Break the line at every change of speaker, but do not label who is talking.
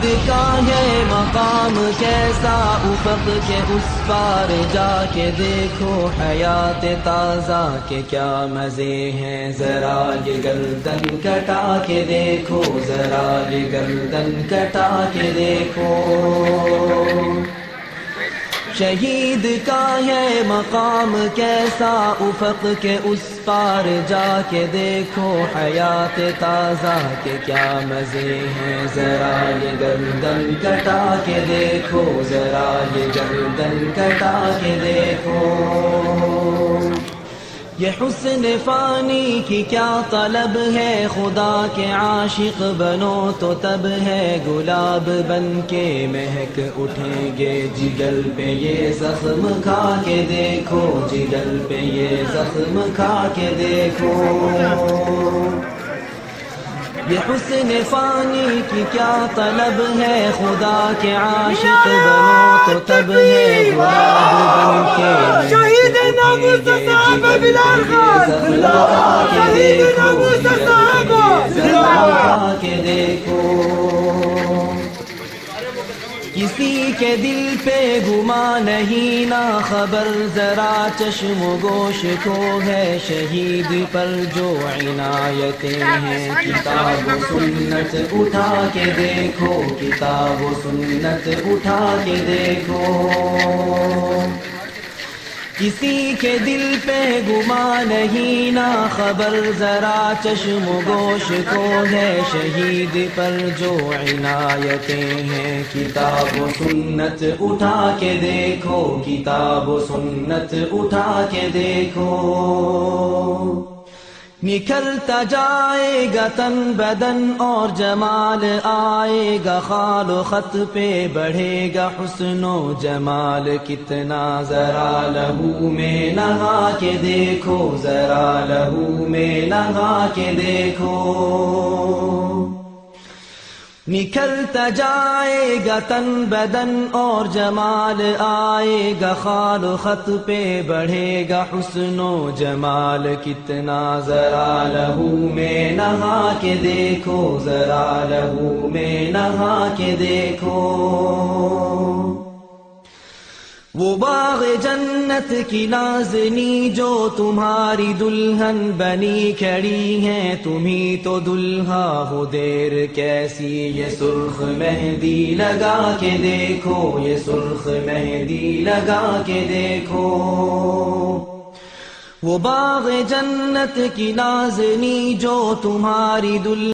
شہید کا ہے مقام کیسا افق کے اس پار جا کے دیکھو حیات تازہ کے کیا مزے ہیں، ذرا یہ گردن کٹا کے دیکھو، ذرا یہ گردن کٹا کے دیکھو۔ شہید کا ہے مقام کیسا افق کے اس پار جا کے دیکھو حیات تازہ کے کیا مزے ہیں، ذرا یہ گردن کٹا کے دیکھو، ذرا یہ گردن کٹا کے دیکھو۔ یہ حسن فانی کی کیا طلب ہے، خدا کے عاشق بنو تو تب ہے، گلاب بن کے مہک اٹھیں گے جگر پہ یہ زخم کھا کے دیکھو، جگر پہ یہ زخم کھا کے دیکھو۔ یہ حسن فانی کی کیا طلب ہے، خدا کے عاشق بنو تو تب ہے، گلاب بن کے
شہید ناموس صاحب بلال خان،
کے دیکھو۔ کسی کے دل پہ گما نہیں نہ خبر، ذرا چشم و گوش کو ہے شہید پر جو عنایتیں ہیں، کتاب و سنت اٹھا کے دیکھو، کتاب و سنت اٹھا کے دیکھو۔ کسی کے دل پہ گما نہیں نہ خبر، ذرا چشم و گوش کو ہے شہید پر جو عنایتیں ہیں، کتاب و سنت اٹھا کے دیکھو، کتاب و سنت اٹھا کے دیکھو۔ نکھرتا جائے گا تن بدن اور جمال آئے گا، خال و خط پہ بڑھے گا حسن و جمال کتنا، ذرا لہو میں نہا کے دیکھو، ذرا لہو میں نہا کے دیکھو۔ نکھرتا جائے گا تن بدن اور جمال آئے گا، خال و خط پہ بڑھے گا حسن و جمال کتنا، ذرا لہو میں نہا کے دیکھو، ذرا لہو میں نہا کے دیکھو۔ وہ باغ جنت کی نازنی جو تمہاری دلہن بنی کھڑی ہیں، تمہیں تو دلہا ہو دیر کیسی، یہ سرخ مہندی لگا کے دیکھو، یہ سرخ مہندی لگا کے دیکھو۔ وہ باغ جنت کی نازنی جو تمہاری دلہن